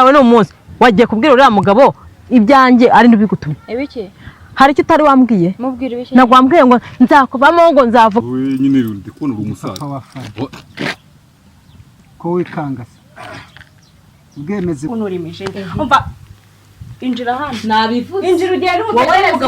yawe no munsi wagiye kubwira uriya mugabo ibyanjye ari ndibigutumye ibiki hari icyo utari wambwiye mubwira ibiki nagwambwiye ngo nzakuvamo ngo nzavuga we nyine ndi kubona uri umusaza ko wikangase ubwemeze unurimishe umva injira hano nabivuze injira ugenda umutegereze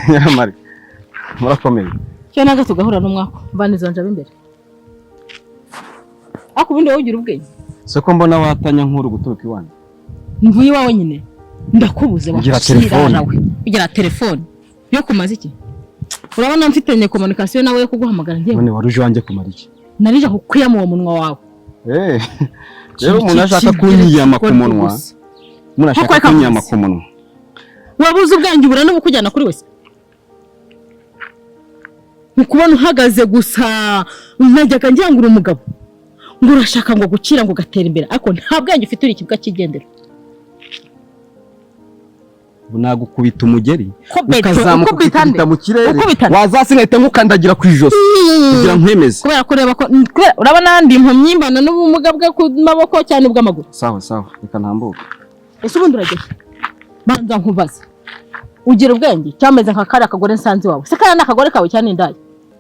Nyamari murakomeye cyo naga tugahura n'umwako mbanizo nje imbere akubindi wowe ugira ubwenge seko mbona watanya nkuru guturuka iwanyu mvuye wawe nyine ndakubuze ugira telefone ugira telefone yo kumaza iki urabona mfitanye communication nawe yo kuguhamagara ngiye none waruje wanje kumara iki narije kukuyama uwo munwa wawe rero umuntu ashaka kunyiyama ku munwa umuntu ashaka kunyiyama ku munwa wabuze ubwenge ubura no bukujyana kuri wese ukubona uhagaze gusa najyaga njyangura umugabo ngo urashaka ngo gukira ngo gatera imbere ariko nta bwenge ufite uri kibwa kigendera bunagukubita umugeri ukazamukubita mu kirere wazasinahita ngukandagira ku ijosi kugira nkwemeze kubera kureba ko urabona ndi impumyimbana n'ubumuga bwe ku maboko cyane bw'amaguru sawa reka ntambuka ese ubundi urageze banza nkubaza ugira ubwenge cyameze nka kare akagore nsanze wawe se kana nakagore kawe cyane indaya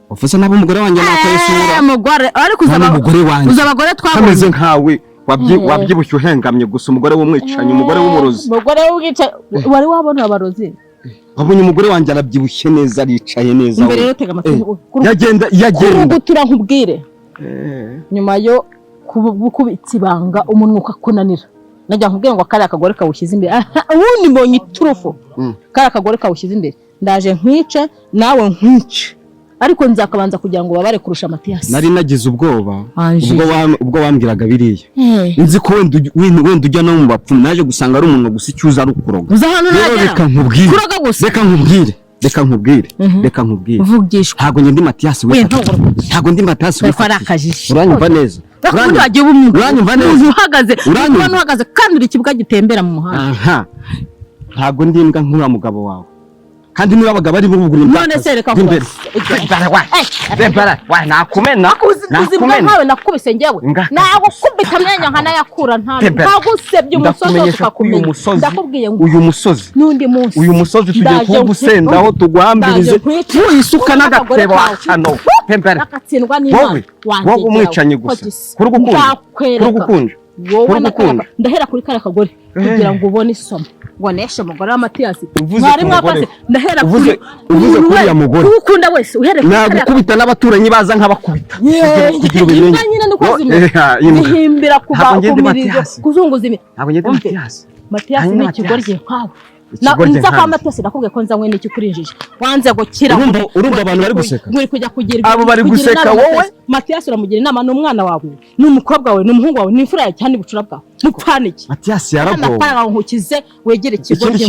ufese nabo umugore wanjye nakayisura umugore ariko uzabagore twabonye kameze nkawe wabyibushye uhengamye gusa umugore w'umwicanye umugore w'umurozi umugore w'ubwica wari wabona abarozi wabonye umugore wanjye arabyibushye neza aricaye neza imbere rero tega amatwi yagenda kugutura nkubwire nyuma yo kubitsa ibanga umunwa ukakunanira najya nkubwira ngo kare akagore kawushyize imbere ubundi mbonye iturufu kare akagore kawushyize imbere ndaje nkwice nawe nkwice ariko nzakabanza kugira ngo babare kurusha Matiyasi nari nagize ubwoba ubwo wambwiraga biriya nzi ko wenda ujya no mu bapfu naje gusanga ari umuntu gusa icyuza ari ukuroga reka nkubwire vugishwa ntago ndi Matiyasi we ntago ndi Matiyasi we uranyumva neza uranyumva neza uhagaze kandi uri kibuga gitembera mu muhanda ntago ndi imbwa nk'ura mugabo wawe kandi niba abagabo ari bugura none se reka imbere nakumena nawe nakubise njyewe nagukubita amenya nkanayakura ntagusebye umusozi tukakumenya ndakubwiye ngo uyu musozi n'undi munsi uyu musozi tugiye kugusendaho tugwambirize wisuka n'agatebo hano tempera akatsindwa n'Imana wowe umwicanye gusa kurugukunda ndahera kuri kare kagore kugira ngo ubone isomo ngoneshe umugore wa Matiyasi mwari mwakoze ndahera uvuze kuri ya mugore ukunda wese uhere kuri nagukubita n'abaturanyi baza nk'abakubita kugira ubimenye nyine nukozime ihimbira kumirizo kuzunguza imi ntabwo ngende Matiyasi ni ikigorye nkawe nza kwa Matiyasi nakubwiye ko nzanywe n'iki kurinjije wanze gukira urumva abantu bari guseka nguri kujya kugira abo bari guseka wowe Matiyasi uramugira inama n'umwana wawe n'umukobwa wawe n'umuhungu wawe n'imfura yawe cyane bucura bwawe mupfaniki Matiyasi yaragowe napara nkukize wegere ikigorye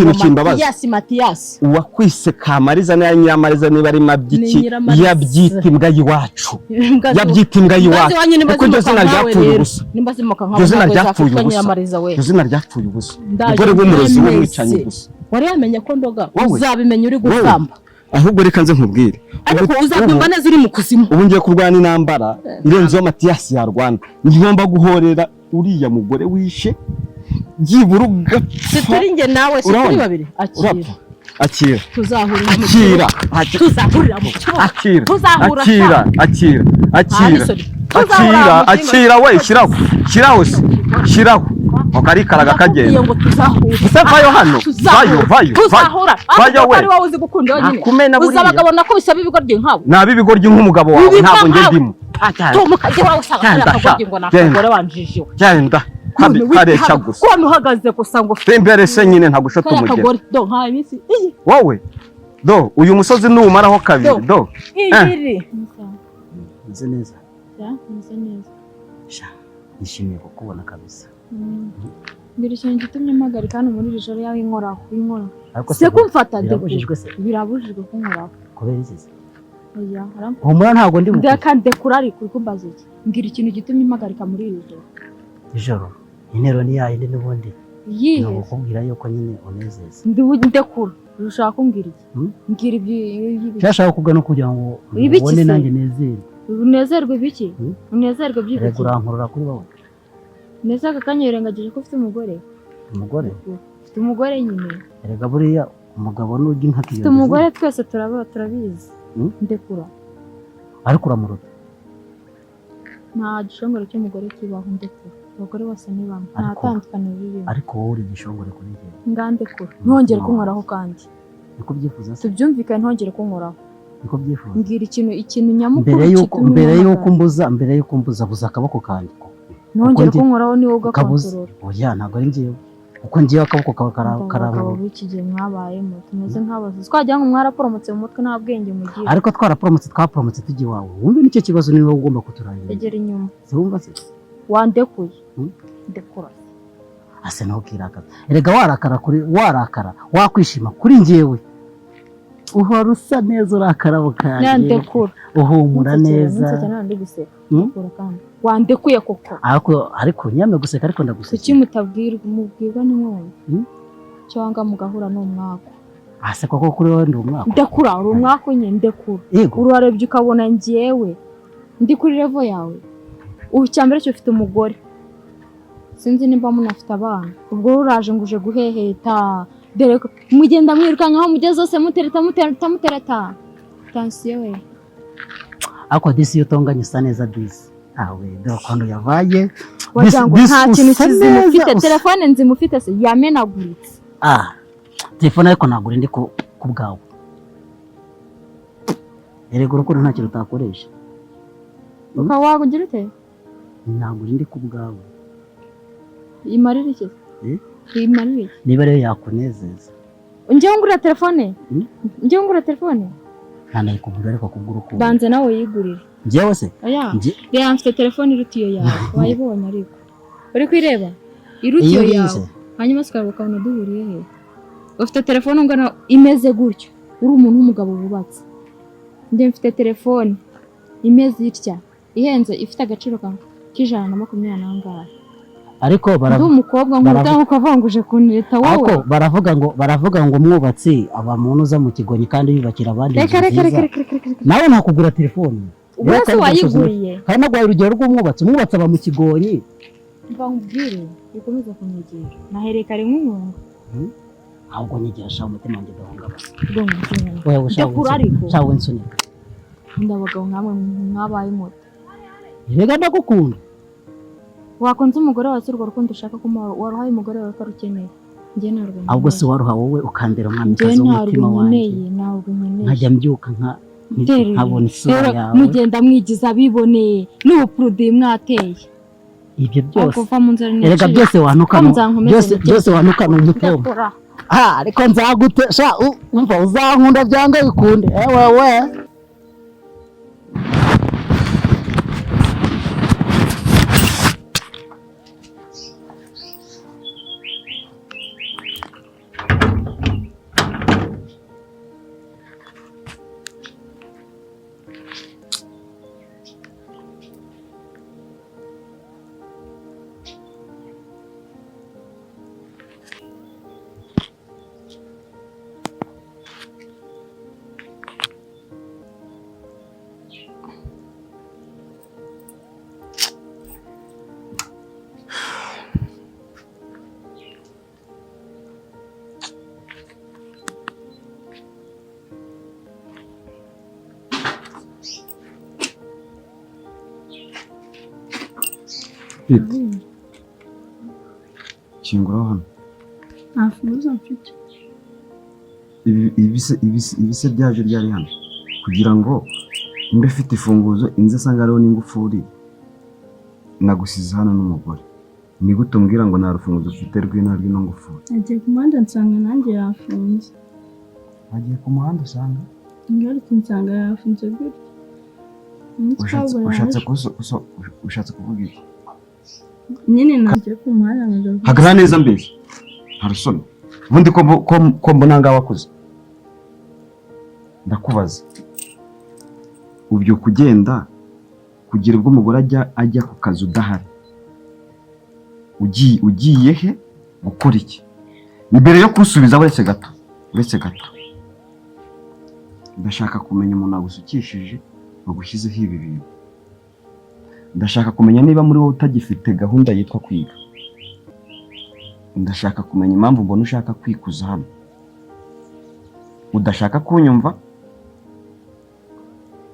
Matiyasi uwakwise Kamariza na Nyiramariza niba ari mabyiki yabyita imbwa yiwacu kuko zina ryapfuye ubusa zina ryapfuye ubusa ubwo rero umurozi w'umwicanye gusa wari yamenye ko ndoga uzabimenya uri gusamba ahubwo reka nze nkubwire ariko uzabyumva neza uri mu kuzimu ubu ngiye kurwana intambara irenzeho Matiyasi yarwana ngomba guhorera uriya mugore wishe byibura ugapfa turi nge nawe turi babiri akira tuzahurira we shiraho ukarikaraga kagenda vayo hano vayo we ari wowe uzi gukunda wenyine uzabagabona ko bisaba ibigoryi nkawe nabi ibigoryi nk'umugabo wawe ntabwo nge ndimo tumukaje wawe usanga akagoryi ngo nakagore wanjije genda karecha gusa ko nuhagaze gusa ngo imbere se nyine ntagushota umugeni wowe uyu musozi numaraho kabiri nze neza nishimiye kukubona kabisa mbere cyane gitumye mpagarika hano muri ijoro yawe inkoraho se kumfata birabujijwe kunkoraho kubera iki oya humura ntago ndi mukuru ndakandekura ariko kumbaza iki mbwira ikintu gitumye mpagarika muri iri joro ijoro intero ni yayindi n'ubundi Yihe? Nakubwira yuko nyine unezeza. Ndekura. Ushaka kumbwira iki? Mbwira ibyo. Cyashaka kuvuga no kugira ngo ubone nanjye nezerwe. Unezerwe biki? Unezerwe by'ibiki? Rego urankurura kuri wowe. Neza aka kanya wirengagije ko ufite umugore. Umugore? Ufite umugore nyine. Rega buriya umugabo n'urya inka kiyo. Ufite umugore twese turabizi. Ndekura. Ariko uramuruta. Nta gishongore cy'umugore kibaho ndekura. Abagore bose ni bamwe. Nta tandukaniro ririmo. Ariko wowe uri igishongore kuri njye. Ngandekura. Ntongere kunkoraho kandi. Niko byifuza se. Tubyumvikane ntongere kunkoraho. Niko byifuza. Mbwira ikintu nyamukuru mbere yuko mbuza buza akaboko kanjye. Ntongere kunkoraho ni wowe ugakontorora. Oya ntabwo ari njyewe. Uko ngiye akaboko kawe karaba. Iki gihe mwabayemo tumeze nk'abazi. Twagira ngo mwaraporomotse mu mutwe nta bwenge mugira. Ariko twaporomotse tujye iwawe. Wumve nicyo kibazo niwe ugomba kuturangira. Egera inyuma. Zumva se. Wandekuye. Ndekura. Ase naho kirakaza. Erega warakara wakwishima kuri njyewe. Uhora usa neza urakara bukanye. Nandekura. Uhumura neza. Nse cyane ndi guseka. Ndekura kandi. Wandekuye koko. Ariko nyame guseka ariko ndaguseka. Kuki mubwirwa n'inkonyi? Cyangwa mugahura n'umwako. Ase koko kuri wowe ndi umwako. Ndekura uri umwako nye ndekura. Uruharebye ukabona njyewe. Ndi kuri level yawe. Cyambere cyo ufite umugore. Sinzi nimba munafite abana. Ubwo uraje nguje guheheta. Dere mugenda mwirukanya aho mugeze zose mutereta. Tansiyo we. Ako disi yotonganye usa neza disi. Awe dore kwando yavaye. Wajango nta kintu kizimufite. Telefone nzimufite se yamenaguritse. Telefone ariko nagura ndi ku bwawe. Erego urukundo nta kintu utakoresha. Ukawagugira ute? Nagura ndi ku bwawe. Imarira iki? Imarira. Niba rero yakunezeza. Njye ngura telefone? Njye ngura telefone? Nta kugura ariko kugura uko. Banze nawe yigurire. Njyewe se? Oya. Rero mfite telefone irutiyo yawe. Wayibonye ariko. Uri kwireba? Irutiyo yawe. Hanyuma sikaruka uno duhuriye he? Ufite telefone ungana imeze gutyo. Uri umuntu w'umugabo wubatse. Njye mfite telefone imeze itya. Ihenze ifite agaciro k'120 nangahe. Ariko umukobwa nk'utaho ukavanguje kuneta wowe. Ako baravuga ngo mwubatsi aba muntu uza mu kigonyi kandi yubakira abandi. Nawe nakugura telefone. Ubwo wayiguriye. Kandi nagwaye urugero rw'umwubatsi. Umwubatsi aba mu kigonyi. Mva nkubwire bikomeza kunyegera. Naherekare nk'umuntu. Ahubwo nyigisha umutima wanjye gahungaba. Wewe ushaka ariko. Cyawe nsunika. Ndabagabo nkamwe mwabaye moto. Rega ndagukunda. Wakonze umugore wawe urwo rukundo ushaka ko waruhaye umugore wawe ko rukeneye. Njye narwo. Ahubwo se waruha wowe ukambera umwamikazi w'umutima wanjye. Ntabwo nkeneye. Nkajya mbyuka nkabona isura yawe. Mugenda mwigiza biboneye n'ubuprudi mwateye. Ibyo byose. Erega byose wanukana umutembo. Ariko nzagutesha umva uzankunda byanga bikunde. Wewe. Kingura hano. Nafuza mfite. Ibise byaje ryari hano kugira ngo mbe mfite ifunguzo inze asanga ariho n'ingufuri nagusize hano n'umugore. Ni gute umbwira ngo nta rufunguzo ufite rw'ino ngufuri? Agiye ku muhanda nsanga nanjye yafunze. Agiye ku muhanda usanga? Ngarutse nsanga yafunze gutya. Ushatse kuvuga iki? Nyine nagiye ku muhanda ngaruka. Hagarara neza mbere. Harusoni. Ubundi ko mbona ngaho wakuze. Ndakubaza. Ubyo kugenda kugira ubwo umugore ajya ku kazi udahari. Ugiye he? gukora iki? Mbere yo kusubiza uretse gato, ndashaka kumenya umuntu agusukishije wagushyizeho ibi bintu. Ndashaka kumenya niba muri wowe utagifite gahunda yitwa kwiga. Ndashaka kumenya impamvu mbona ushaka kwikuza hano. Udashaka kunyumva,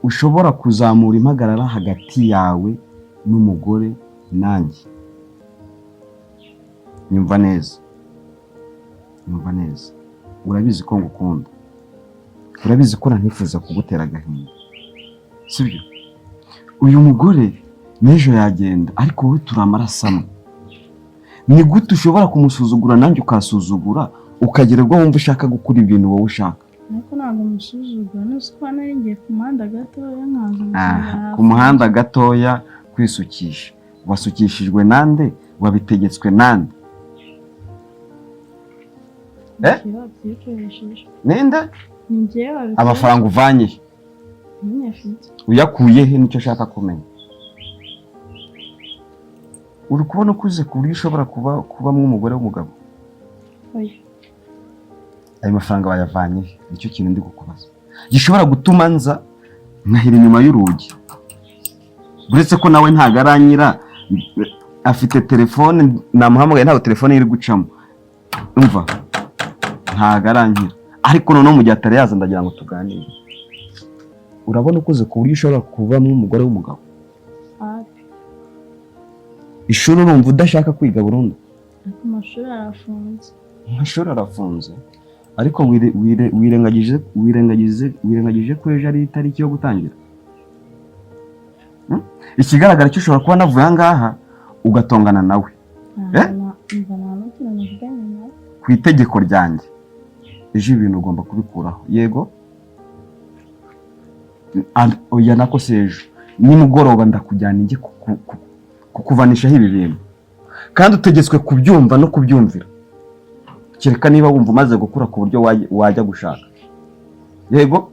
ushobora kuzamura impagarara hagati yawe n'umugore nanjye. Nyumva neza. Urabizi ko ngukunda. Urabizi ko nanifuza kugutera agahinda. Sibyo? Uyu mugore n'ejo yagenda ariko wowe turamarasamo. Ni gute ushobora kumusuzugura nanjye ukasuzugura ukagererwa wumva ushaka gukora ibintu wowe ushaka? Ariko ntabwo musuzugura, nuko kwa nari ngiye ku muhanda gatoya nkaza. Ku muhanda gatoya kwisukisha. Wasukishijwe nande? Wabitegetswe nande? Ninde? Amafaranga uvanye uyakuye he? Nicyo ashaka kumenya. Uri kubona ukuze ku buryo ushobora kuba umugore w'umugabo? Ayo mafaranga bayavanye he? Nicyo kintu ndi kukubaza. Gishobora gutuma nza nkahira inyuma y'urugi. Uretse ko nawe ntago aranyira, afite telefone, namuhamagaye ntago telefone iri gucamo. Umva, ntago aranyira. Ariko noneho mu gihe atari yaza ndagira ngo tuganire. Urabona ukuze ku buryo ushobora kuvamo umugore w'umugabo? Ishuri urumva udashaka kwiga burundu? Amashuri arafunze. Ariko wirengagije ko ejo ari itariki yo gutangira. Ikigaragara cyo ushobora kuba navuye ahangaha ugatongana nawe. Ku itegeko ryanjye ejo ibintu ugomba kubikuraho. Yego? Oya nako se ejo nimugoroba ndakujyana njye kukuvanishaho ibi bintu. Kandi utegetswe kubyumva no kubyumvira. Kereka niba wumva umaze gukura ku buryo wajya gushaka. Yego?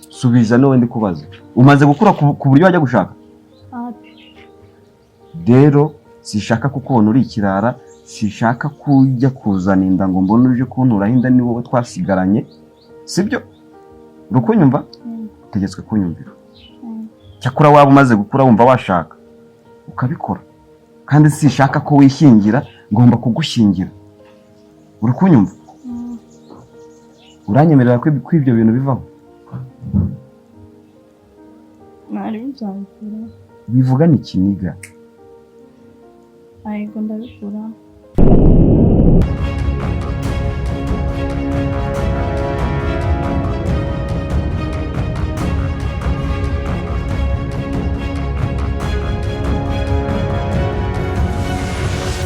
Subiza nawe ndi kubaza. Umaze gukura ku buryo wajya gushaka? Rero sishaka kukubona uri ikirara, sishaka kujya kuzana inda ngo mbone uje kunturaho inda ni wowe twasigaranye. Sibyo? Urukunyumva? Utegetswe kunyumvira. Cyakora waba umaze gukura wumva washaka ukabikora. Kandi sishaka ko wishingira, ngomba kugushingira. Urukunyumva? Uranyemerera ko ibyo bintu bivaho? Nari bizabikora. Bivuga ni kiniga. Ayego ndabikora.